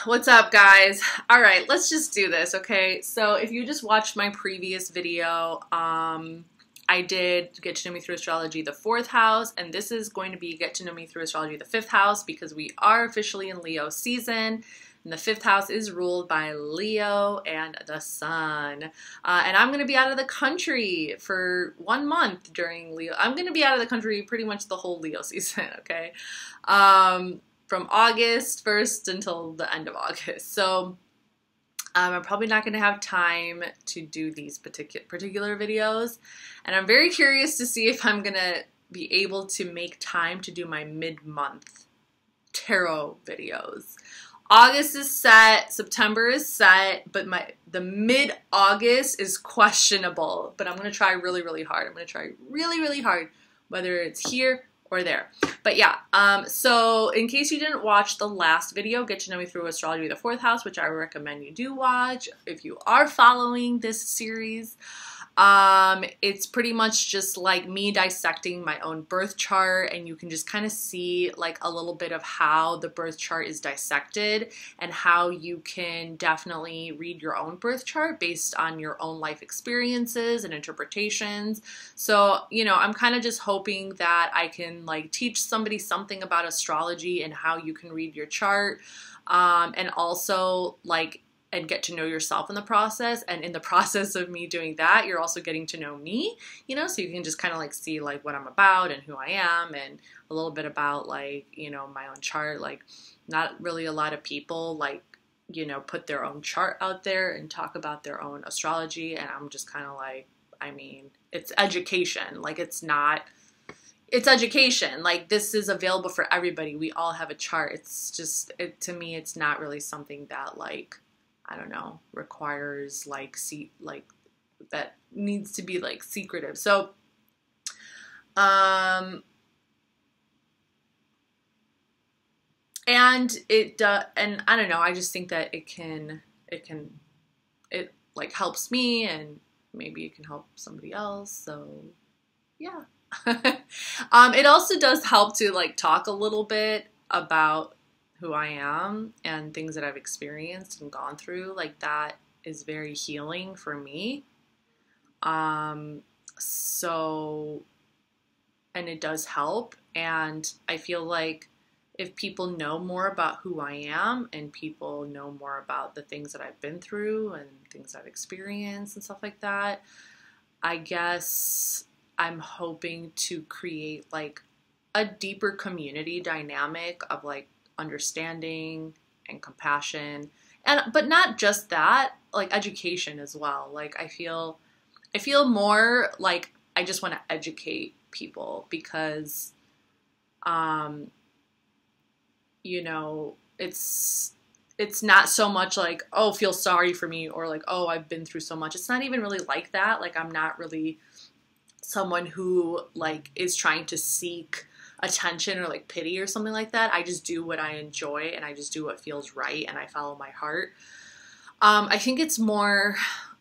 What's up, guys? All right, let's just do this, okay? So if you just watched my previous video, I did Get to Know Me Through Astrology, the 4th house, and this is going to be Get to Know Me Through Astrology, the 5th house, because we are officially in Leo season, and the 5th house is ruled by Leo and the sun. And I'm going to be out of the country for 1 month during Leo. I'm going to be out of the country pretty much the whole Leo season, okay? From August 1st until the end of August. So I'm probably not going to have time to do these particular videos. And I'm very curious to see if I'm going to be able to make time to do my mid-month tarot videos. August is set, September is set, but the mid-August is questionable. But I'm going to try really, really hard. I'm going to try really, really hard, whether it's here or there. But yeah, so in case you didn't watch the last video, Get to Know Me Through Astrology, the 4th house, which I recommend you do watch if you are following this series. It's pretty much just like me dissecting my own birth chart, and you can just kind of see like a little bit of how the birth chart is dissected and how you can definitely read your own birth chart based on your own life experiences and interpretations. So, you know, I'm kind of just hoping that I can like teach somebody something about astrology and how you can read your chart, and also like and get to know yourself in the process. And in the process of me doing that, you're also getting to know me, you know, so you can just kind of like see like what I'm about and who I am, and a little bit about like, you know, my own chart. Like not really a lot of people like, you know, put their own chart out there and talk about their own astrology. And I'm just kind of like, I mean, it's education. Like it's education. Like this is available for everybody. We all have a chart. It's just, to me, it's not really something that like, I don't know, requires like that needs to be like secretive. So, and and I don't know, I just think that it like helps me, and maybe it can help somebody else. So yeah. It also does help to like talk a little bit about who I am and things that I've experienced and gone through. Like that is very healing for me. So, and it does help. And I feel like if people know more about who I am and people know more about the things that I've been through and things I've experienced and stuff like that, I guess I'm hoping to create like a deeper community dynamic of like understanding and compassion, but not just that, like education as well. Like I feel more like I just want to educate people because you know, it's not so much like, oh, feel sorry for me, or like, oh, I've been through so much. It's not even really like that. Like I'm not really someone who like is trying to seek attention or like pity or something like that. I just do what I enjoy, and I just do what feels right, and I follow my heart. I think it's more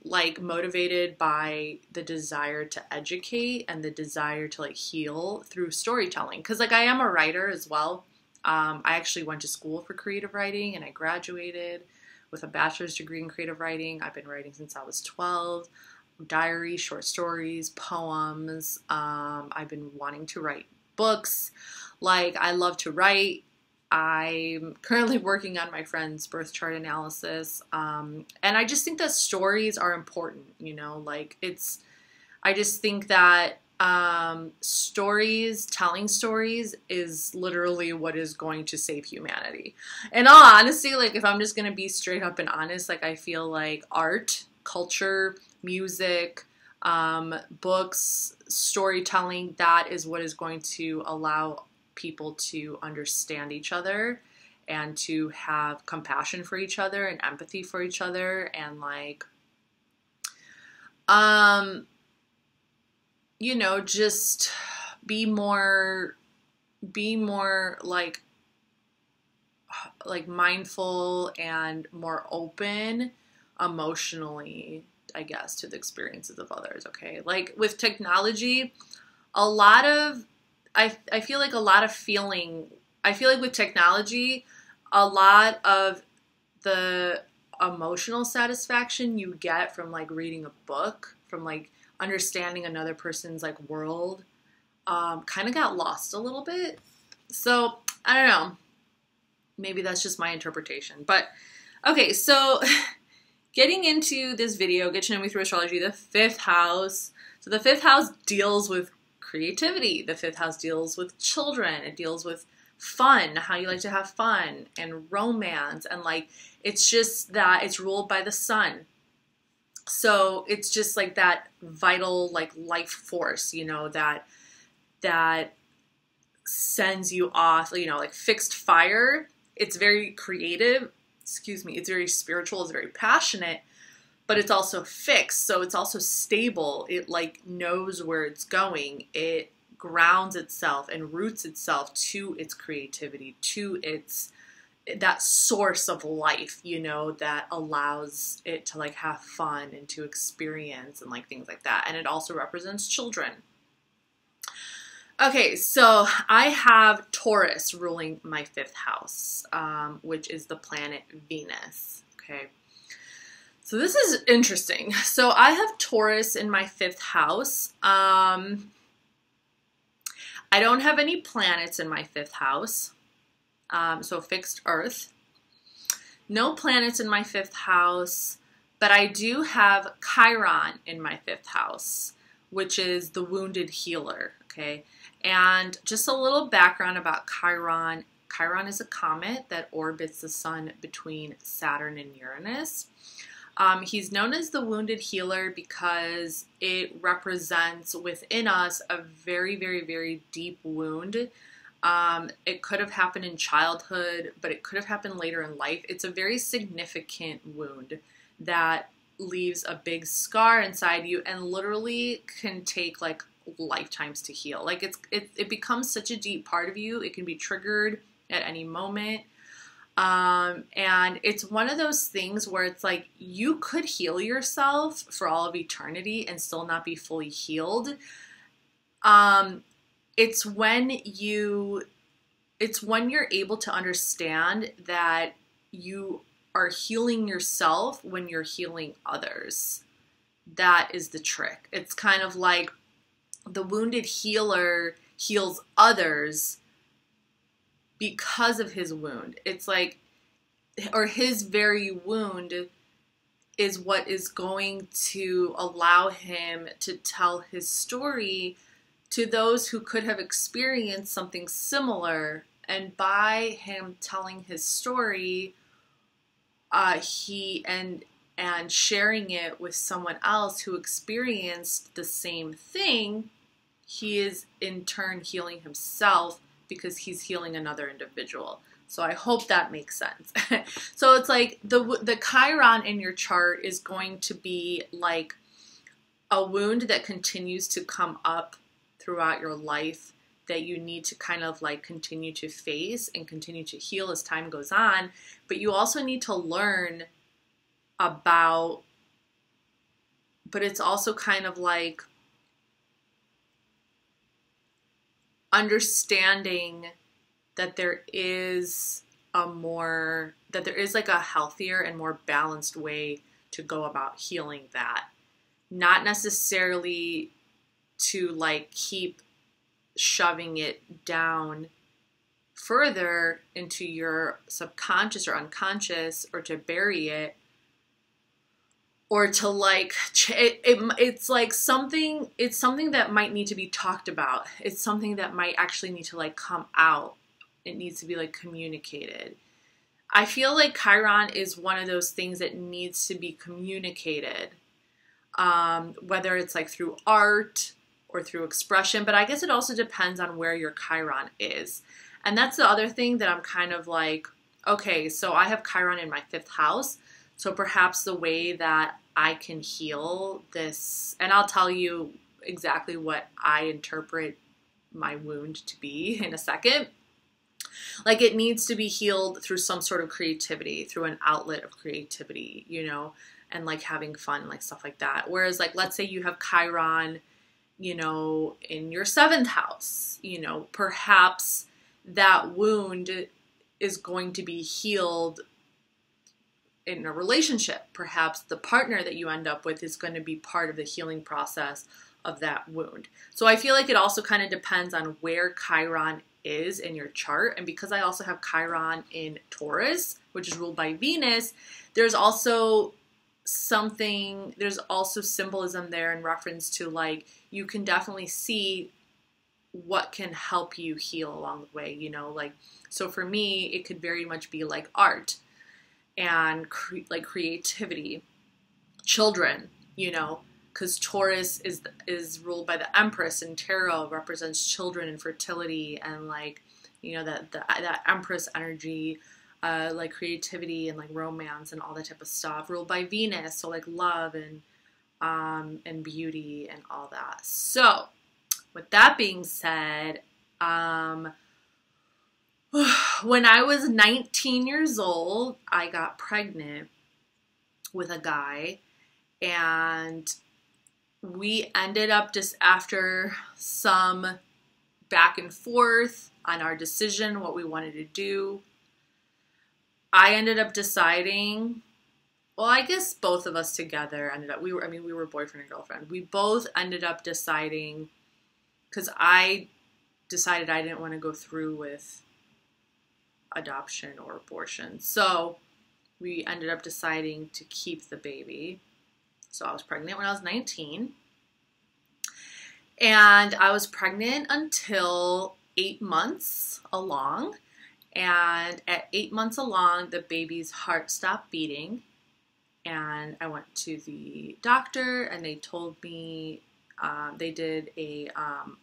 like motivated by the desire to educate and the desire to like heal through storytelling, because like I am a writer as well. I actually went to school for creative writing, and I graduated with a bachelor's degree in creative writing. I've been writing since I was 12. Diary, short stories, poems. I've been wanting to write books. Like I love to write. I'm currently working on my friend's birth chart analysis. And I just think that stories are important, you know, like I just think that telling stories is literally what is going to save humanity. And all honesty, like if I'm just going to be straight up and honest, like I feel like art, culture, music, books, storytelling, that is what is going to allow people to understand each other and to have compassion for each other and empathy for each other, and like you know, just be more like mindful and more open emotionally, I guess, to the experiences of others. Okay, like with technology, I feel like with technology, a lot of the emotional satisfaction you get from like reading a book, from like understanding another person's like world, kind of got lost a little bit. So I don't know. Maybe that's just my interpretation. But okay, so getting into this video, Get to Know Me Through Astrology, the 5th house. So the 5th house deals with creativity. The 5th house deals with children. It deals with fun, how you like to have fun, and romance, and like it's just that it's ruled by the sun. So it's just like that vital like life force, you know, that sends you off, you know, like fixed fire. It's very creative, excuse me, it's very spiritual, it's very passionate, but it's also fixed, so it's also stable. It like knows where it's going. It grounds itself and roots itself to its creativity, to its that source of life, you know, that allows it to like have fun and to experience and like things like that. And it also represents children. Okay, so I have Taurus ruling my 5th house, which is the planet Venus. Okay, so this is interesting. So I have Taurus in my 5th house. I don't have any planets in my 5th house. So fixed Earth. No planets in my 5th house, but I do have Chiron in my 5th house, which is the wounded healer, okay? And just a little background about Chiron. Chiron is a comet that orbits the sun between Saturn and Uranus. He's known as the wounded healer because it represents within us a very, very, very deep wound. It could have happened in childhood, but it could have happened later in life. It's a very significant wound that leaves a big scar inside you and literally can take like lifetimes to heal. Like it becomes such a deep part of you. It can be triggered at any moment. And it's one of those things where it's like you could heal yourself for all of eternity and still not be fully healed. It's when you're able to understand that you are healing yourself when you're healing others. That is the trick. It's kind of like the wounded healer heals others because of his wound. It's like, or his very wound is what is going to allow him to tell his story to those who could have experienced something similar. And by him telling his story, and sharing it with someone else who experienced the same thing, he is in turn healing himself because he's healing another individual. So I hope that makes sense. So it's like the Chiron in your chart is going to be like a wound that continues to come up throughout your life that you need to kind of like continue to face and continue to heal as time goes on. But you also need to learn about, but it's also kind of like understanding that there is like a healthier and more balanced way to go about healing that. Not necessarily to like keep shoving it down further into your subconscious or unconscious, or to bury it, or to like it's like something that might need to be talked about. It's something that might actually need to like come out. It needs to be like communicated. I feel like Chiron is one of those things that needs to be communicated, whether it's like through art or through expression, but I guess it also depends on where your Chiron is. And that's the other thing that I'm kind of like, okay, so I have Chiron in my 5th house, so perhaps the way that I can heal this, and I'll tell you exactly what I interpret my wound to be in a second. Like it needs to be healed through some sort of creativity, through an outlet of creativity, you know, and like having fun, like stuff like that. Whereas like, let's say you have Chiron, you know, in your 7th house, you know, perhaps that wound is going to be healed in a relationship, perhaps the partner that you end up with is going to be part of the healing process of that wound. So I feel like it also kind of depends on where Chiron is in your chart. And because I also have Chiron in Taurus, which is ruled by Venus, there's also symbolism there in reference to, like, you can definitely see what can help you heal along the way, you know, like, so for me, it could very much be like art and like creativity, children, you know, because Taurus is ruled by the Empress, and tarot represents children and fertility and, like, you know, that Empress energy, like creativity and like romance and all that type of stuff, ruled by Venus, so like love and beauty and all that. So with that being said, when I was 19 years old, I got pregnant with a guy, and we ended up, just after some back and forth on our decision, what we wanted to do, I ended up deciding, well, I guess both of us together ended up, we were boyfriend and girlfriend. We both ended up deciding, because I decided I didn't want to go through with adoption or abortion. So we ended up deciding to keep the baby. So I was pregnant when I was 19. And I was pregnant until 8 months along. And at 8 months along, the baby's heart stopped beating. And I went to the doctor, and they told me, they did a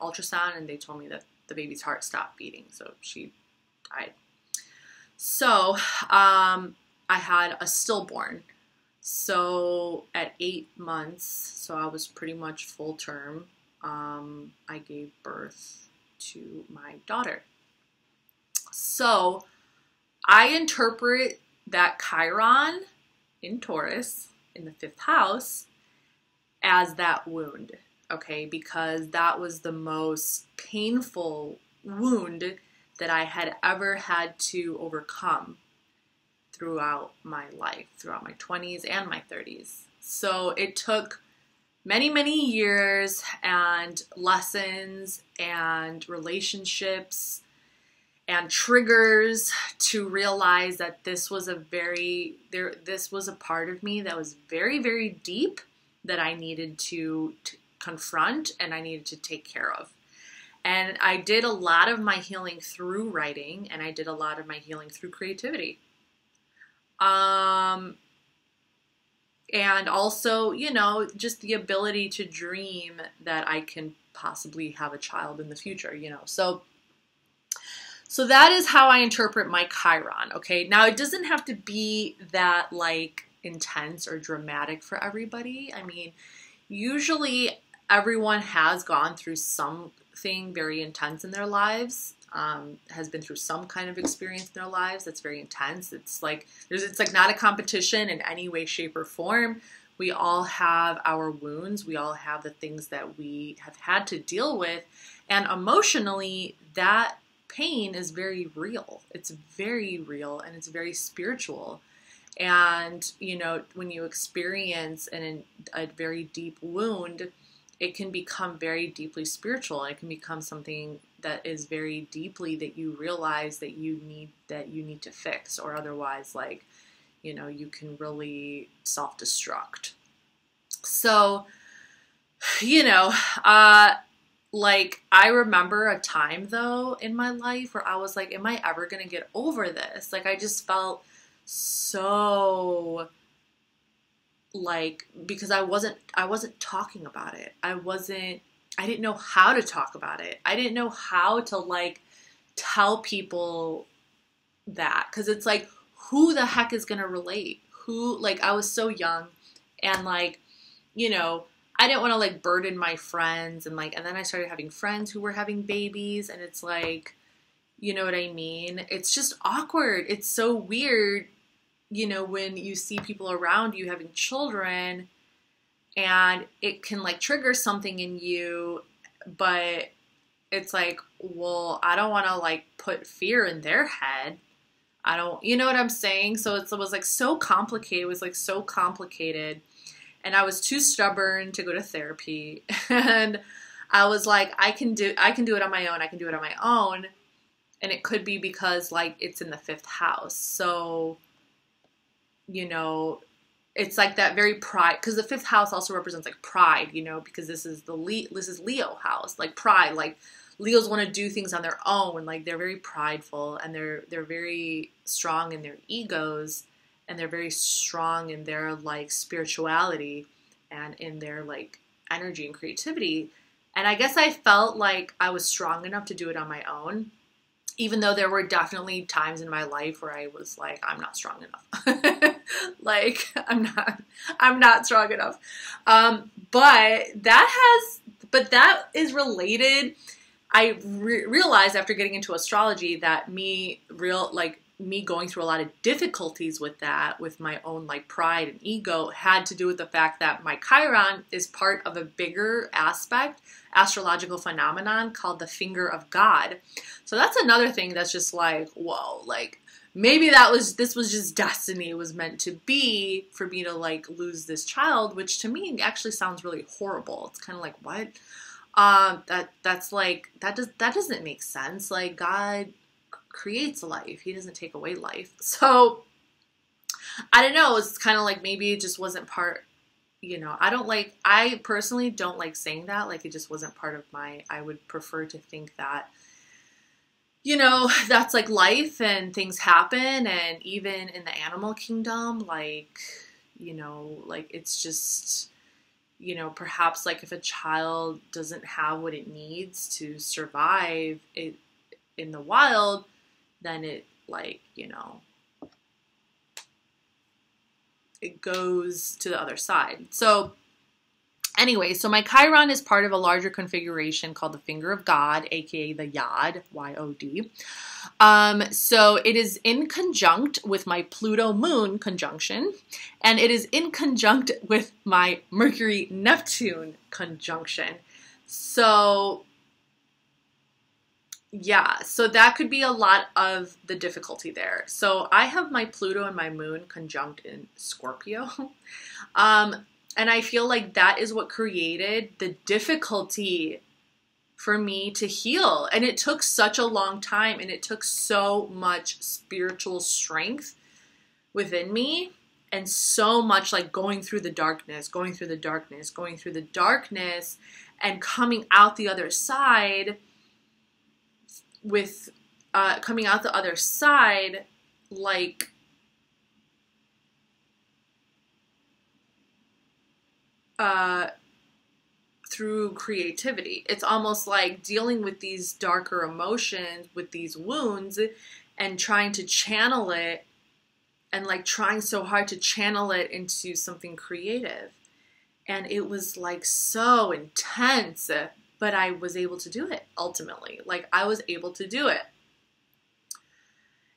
ultrasound, and they told me that the baby's heart stopped beating. So she died. So I had a stillborn. So at 8 months, so I was pretty much full term, I gave birth to my daughter. So I interpret that Chiron in Taurus in the 5th house as that wound, okay? Because that was the most painful wound that I had ever had to overcome throughout my life, throughout my 20s and my 30s. So it took many, many years and lessons and relationships and triggers to realize that this was a part of me that was very, very deep, that I needed to confront and I needed to take care of. And I did a lot of my healing through writing, and I did a lot of my healing through creativity. And also, you know, just the ability to dream that I can possibly have a child in the future, you know. So that is how I interpret my Chiron, okay? Now, it doesn't have to be that, like, intense or dramatic for everybody. I mean, usually everyone has gone through something very intense in their lives, has been through some kind of experience in their lives that's very intense. It's like not a competition in any way, shape, or form. We all have our wounds. We all have the things that we have had to deal with. And emotionally, that pain is very real. It's very real, and it's very spiritual. And, you know, when you experience a very deep wound, it can become very deeply spiritual. It can become something that is very deeply that you realize that you need to fix, or otherwise, like, you know, you can really self-destruct. So, you know, like, I remember a time, though, in my life where I was like, am I ever going to get over this? Like, I just felt so, like, because I wasn't talking about it. I didn't know how to talk about it. I didn't know how to, like, tell people that. Because it's like, who the heck is going to relate? Like, I was so young, and, like, you know, I didn't want to, like, burden my friends, and, like, and then I started having friends who were having babies, and it's like, you know what I mean? It's just awkward. It's so weird, you know, when you see people around you having children, and it can, like, trigger something in you, but it's like, well, I don't want to, like, put fear in their head. I don't, you know what I'm saying? So it was like so complicated. It was like so complicated. And I was too stubborn to go to therapy. And I was like, I can do it on my own. I can do it on my own. And it could be because like it's in the 5th house. So, you know, it's like that very pride, because the 5th house also represents like pride, you know, because this is Leo house, like pride, like Leos want to do things on their own, like they're very prideful, and they're very strong in their egos, and they're very strong in their like spirituality and in their like energy and creativity. And I guess I felt like I was strong enough to do it on my own, even though there were definitely times in my life where I was like, I'm not strong enough. Like, I'm not strong enough. But that is related. I realized after getting into astrology that me going through a lot of difficulties with that, with my own like pride and ego, had to do with the fact that my Chiron is part of a bigger astrological phenomenon called the finger of God. So that's another thing that's just like, whoa, like maybe this was just destiny. It was meant to be for me to like lose this child, which to me actually sounds really horrible. It's kind of like, what? That's like, that doesn't make sense. Like, God creates life. He doesn't take away life. So I don't know. It's kind of like maybe it just wasn't part, you know, I personally don't like saying that. Like, it just wasn't part of I would prefer to think that, you know, that's like life and things happen. And even in the animal kingdom, like, you know, like it's just, you know, perhaps like if a child doesn't have what it needs to survive it in the wild, then it like, you know, it goes to the other side. So anyway, so my Chiron is part of a larger configuration called the Finger of God, aka the Yod, Y-O-D. So it is in conjunct with my Pluto Moon conjunction, and it is in conjunct with my Mercury Neptune conjunction. So yeah, so that could be a lot of the difficulty there. So I have my Pluto and my Moon conjunct in Scorpio. And I feel like that is what created the difficulty for me to heal. And it took such a long time, and it took so much spiritual strength within me, and so much like going through the darkness, and coming out the other side with, like, through creativity. It's almost like dealing with these darker emotions, with these wounds, and trying to channel it, and like trying so hard to channel it into something creative. And it was like so intense, but I was able to do it ultimately. Like, I was able to do it.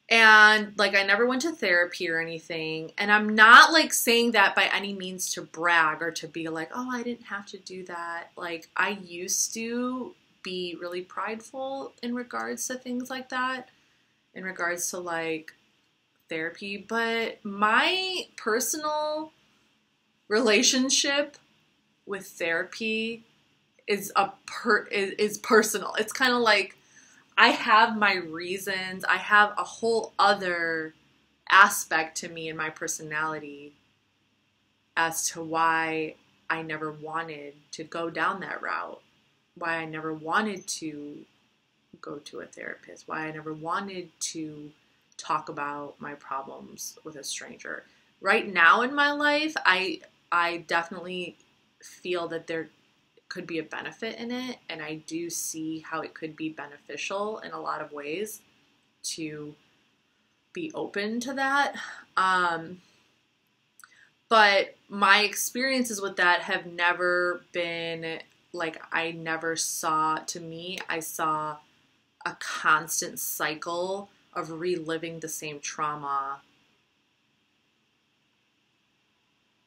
And like, I never went to therapy or anything. And I'm not like saying that by any means to brag or to be like, oh, I didn't have to do that. Like, I used to be really prideful in regards to things like that, in regards to like therapy. But my personal relationship with therapy is personal. It's kind of like, I have my reasons. I have a whole other aspect to me and my personality as to why I never wanted to go down that route, why I never wanted to go to a therapist, why I never wanted to talk about my problems with a stranger. Right now in my life, I definitely feel that there could be a benefit in it, and I do see how it could be beneficial in a lot of ways to be open to that. But my experiences with that have never been like, I saw a constant cycle of reliving the same trauma.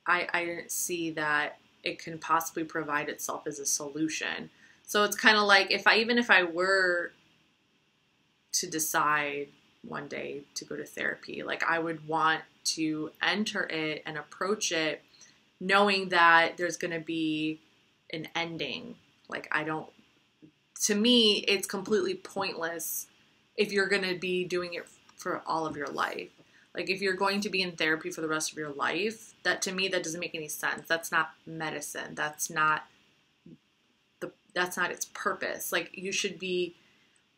I didn't see that it can possibly provide itself as a solution. So it's kind of like, even if I were to decide one day to go to therapy. Like, I would want to enter it and approach it knowing that there's going to be an ending. Like, to me, it's completely pointless if you're going to be doing it for all of your life. Like, if you're going to be in therapy for the rest of your life, that, to me, that doesn't make any sense. That's not medicine. That's not its purpose. Like, you should be,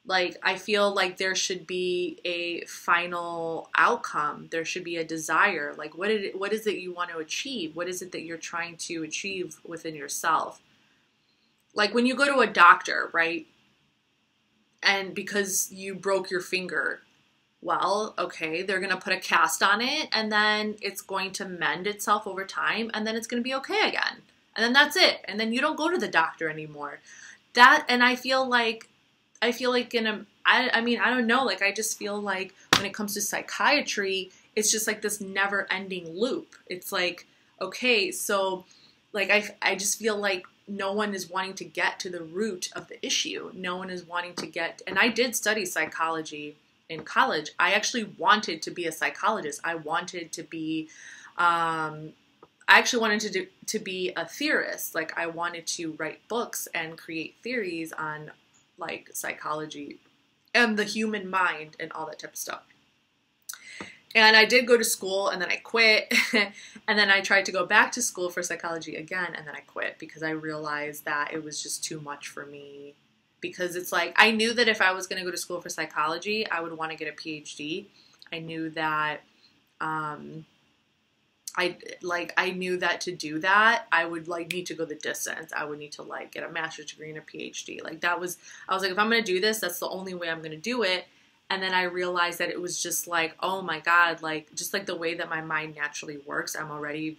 like, I feel like there should be a final outcome. There should be a desire. Like, what is it you want to achieve? What is it that you're trying to achieve within yourself? Like, when you go to a doctor, right? And because you broke your finger, well, okay, they're going to put a cast on it, and then it's going to mend itself over time, and then it's going to be okay again. And then that's it. And then you don't go to the doctor anymore. And I feel like I don't know, like, I just feel like when it comes to psychiatry, it's just like this never ending loop. It's like, okay, so like, I just feel like no one is wanting to get to the root of the issue. No one is wanting to get, and I did study psychology in college. I actually wanted to be a psychologist. I wanted to be, I actually wanted to be a theorist. Like, I wanted to write books and create theories on, like, psychology and the human mind and all that type of stuff. And I did go to school, and then I quit. And then I tried to go back to school for psychology again, and then I quit because I realized that it was just too much for me. Because it's like, I knew that if I was going to go to school for psychology, I would want to get a PhD. I knew that, I knew that to do that, I would, like, need to go the distance. I would need to, like, get a master's degree and a PhD. Like, I was like, if I'm going to do this, that's the only way I'm going to do it. And then I realized that it was just like, oh my God, like, just like the way that my mind naturally works, I already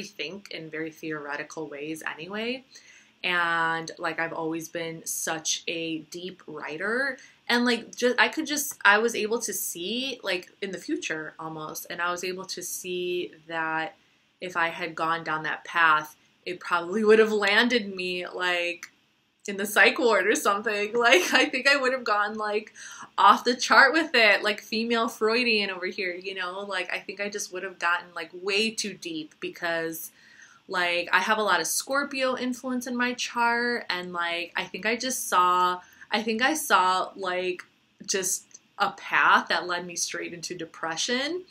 think in very theoretical ways anyway. And, like, I've always been such a deep writer, and, like, I was able to see, like, in the future almost, and I was able to see that if I had gone down that path, it probably would have landed me, like, in the psych ward or something. Like, I think I would have gone, like, off the chart with it, like, female Freudian over here, you know? Like, I think I just would have gotten, like, way too deep because, like, I have a lot of Scorpio influence in my chart, and, like, I think I saw, like, just a path that led me straight into depression.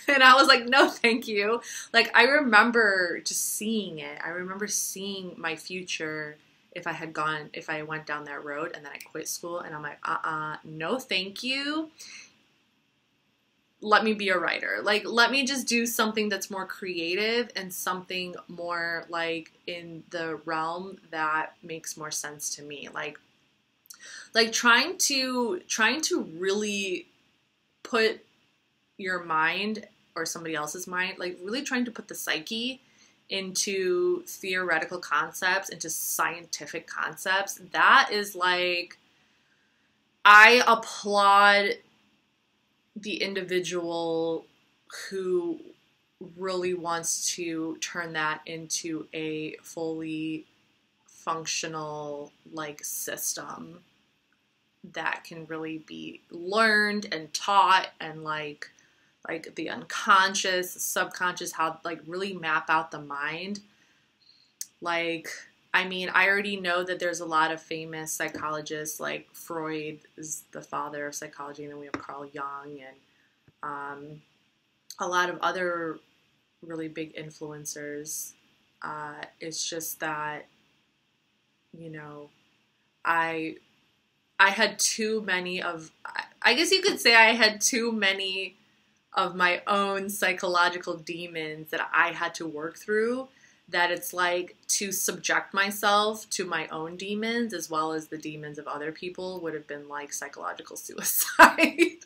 And I was like, no, thank you. Like, I remember just seeing it. I remember seeing my future if I went down that road, and then I quit school, and I'm like, no, thank you. Let me be a writer. Like, let me just do something that's more creative and something more, like, in the realm that makes more sense to me. Like trying to really put your mind or somebody else's mind, like, really trying to put the psyche into theoretical concepts, into scientific concepts. That is, like, I applaud the individual who really wants to turn that into a fully functional, like, system that can really be learned and taught, and like the unconscious, subconscious, how, like, really map out the mind. Like, I mean, I already know that there's a lot of famous psychologists, like Freud is the father of psychology, and then we have Carl Jung, and a lot of other really big influencers. It's just that, you know, I had too many of, I guess you could say I had too many of my own psychological demons that I had to work through, that it's like, to subject myself to my own demons as well as the demons of other people would have been like psychological suicide.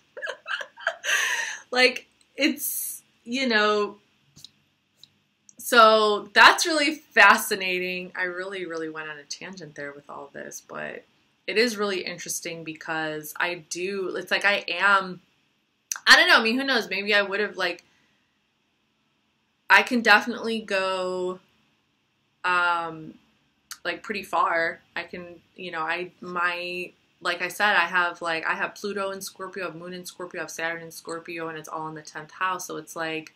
Like, it's, you know, so that's really fascinating. I really, really went on a tangent there with all this, but it is really interesting because it's like I don't know, I mean, who knows, maybe I would have, like, I can definitely go, like, pretty far. I can, you know, my like I said, I have Pluto in Scorpio, I have Moon in Scorpio, I have Saturn in Scorpio, and it's all in the 10th house. So it's like,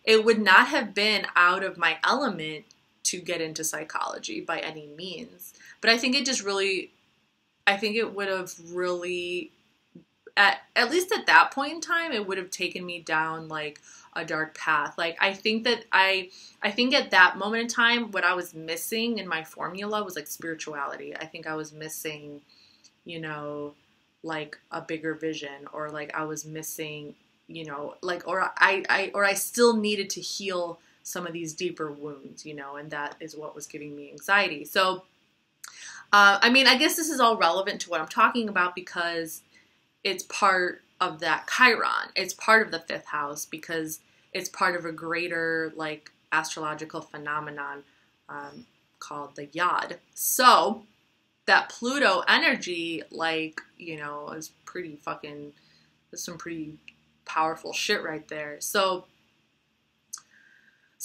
it would not have been out of my element to get into psychology by any means. But I think it just really, I think it would have really, at least at that point in time, it would have taken me down like a dark path. Like, I think that I think at that moment in time, what I was missing in my formula was like spirituality. I think I was missing, you know, like a bigger vision, or like I was missing, you know, like, or I still needed to heal some of these deeper wounds, you know, and that is what was giving me anxiety. So, I mean, I guess this is all relevant to what I'm talking about because it's part of that Chiron. It's part of the 5th house because it's part of a greater like astrological phenomenon called the Yod. So that Pluto energy, like, you know, is pretty fucking, there's some pretty powerful shit right there. So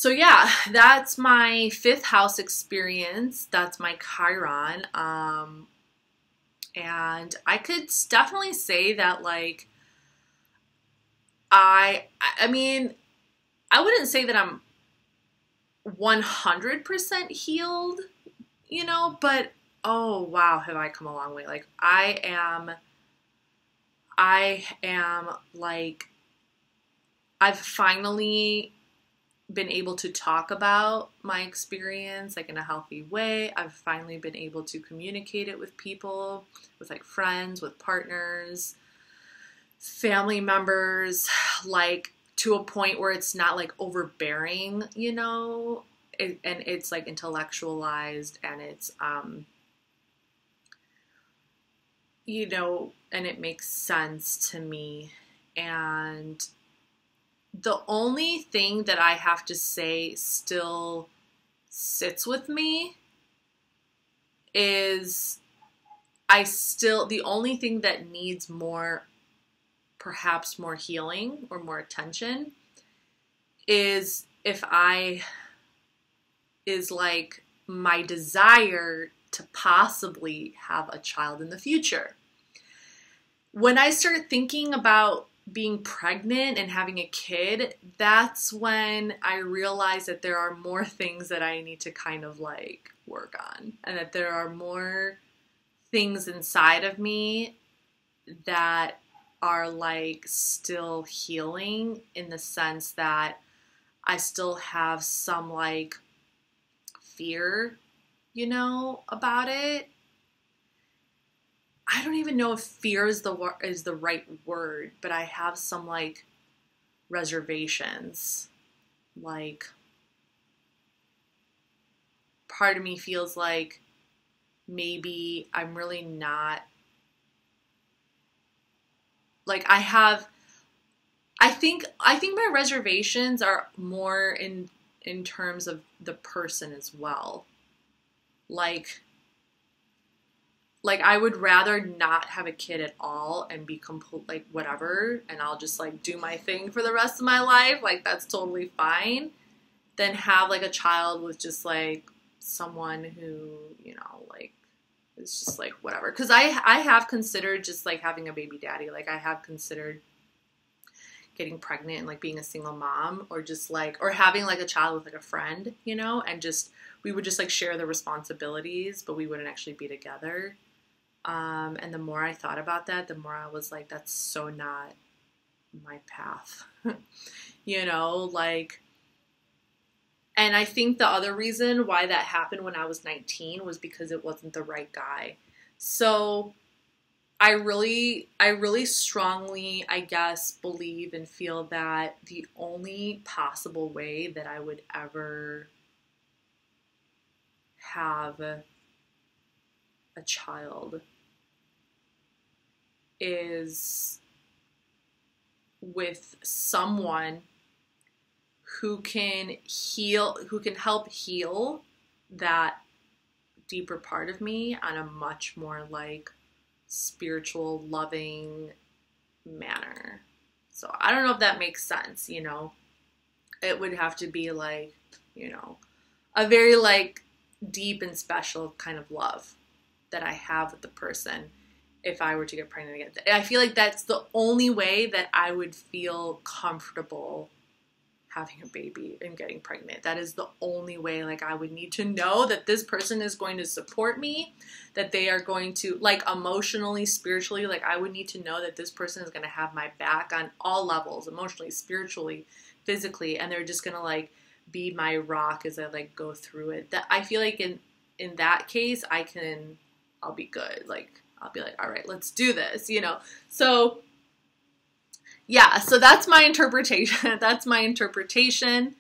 yeah, that's my 5th house experience. That's my Chiron. And I could definitely say that, like, I mean, I wouldn't say that I'm 100% healed, you know, but oh wow, have I come a long way. Like, I am like, I've finally been able to talk about my experience like in a healthy way. I've finally been able to communicate it with people, with like friends, with partners, family members, like to a point where it's not like overbearing, you know, and it's like intellectualized, and it's you know, and it makes sense to me. And the only thing that I have to say still sits with me is the only thing that needs more, perhaps more healing or more attention is like my desire to possibly have a child in the future. When I start thinking about being pregnant and having a kid, that's when I realize that there are more things that I need to kind of like work on, and that there are more things inside of me that are like still healing, in the sense that I still have some like fear, you know, about it. I don't even know if fear is the right word, but I have some like reservations. Like, part of me feels like maybe I'm really not, like, I think my reservations are more in terms of the person as well. Like I would rather not have a kid at all and be complete, like, whatever, and I'll just like do my thing for the rest of my life. Like, that's totally fine. Than have like a child with just like someone who, you know, like, is just like whatever. Because I have considered just like having a baby daddy. Like, I have considered getting pregnant and like being a single mom, or just like, or having like a child with like a friend, you know, and just, we would just like share the responsibilities, but we wouldn't actually be together. And the more I thought about that, the more I was like, that's so not my path, you know, like, and I think the other reason why that happened when I was 19 was because it wasn't the right guy. So I really strongly, I guess, believe and feel that the only possible way that I would ever have a child is with someone who can help heal that deeper part of me on a much more like spiritual, loving manner. So I don't know if that makes sense, you know. It would have to be like, you know, a very like deep and special kind of love that I have with the person. if I were to get pregnant again. I feel like that's the only way that I would feel comfortable having a baby and getting pregnant. That is the only way. Like, I would need to know that this person is going to support me, that they are going to, like, emotionally, spiritually, like, I would need to know that this person is going to have my back on all levels, emotionally, spiritually, physically, and they're just going to, like, be my rock as I, like, go through it. That I feel like in that case, I'll be good. Like, I'll be like, all right, let's do this, you know? So yeah, so that's my interpretation. That's my interpretation.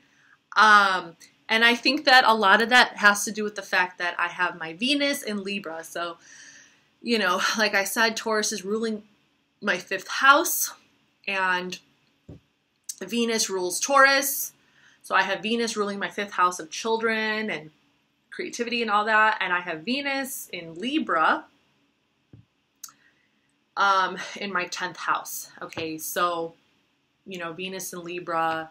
And I think that a lot of that has to do with the fact that I have my Venus in Libra. So, you know, like I said, Taurus is ruling my 5th house, and Venus rules Taurus. So I have Venus ruling my 5th house of children and creativity and all that. And I have Venus in Libra in my 10th house. Okay, so, you know, Venus in Libra,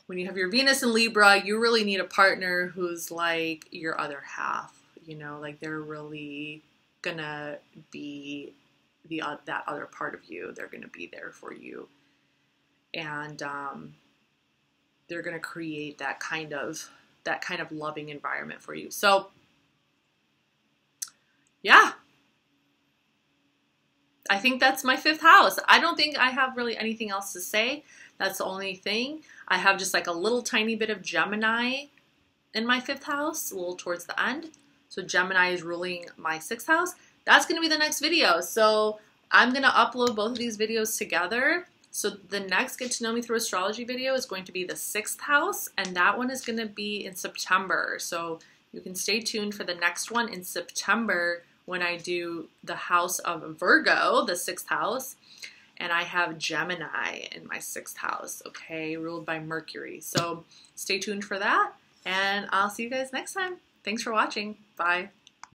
when you have your Venus in Libra, you really need a partner who's like your other half, you know, like they're really gonna be that other part of you. They're gonna be there for you, and they're gonna create that kind of loving environment for you. So yeah, I think that's my 5th house. I don't think I have really anything else to say. That's the only thing. I have just like a little tiny bit of Gemini in my 5th house, a little towards the end. So Gemini is ruling my 6th house. That's going to be the next video. So I'm going to upload both of these videos together. So the next Get to Know Me Through Astrology video is going to be the 6th house, and that one is going to be in September. So you can stay tuned for the next one in September, when I do the house of Virgo, the 6th house, and I have Gemini in my 6th house, okay, ruled by Mercury. So stay tuned for that, and I'll see you guys next time. Thanks for watching. Bye.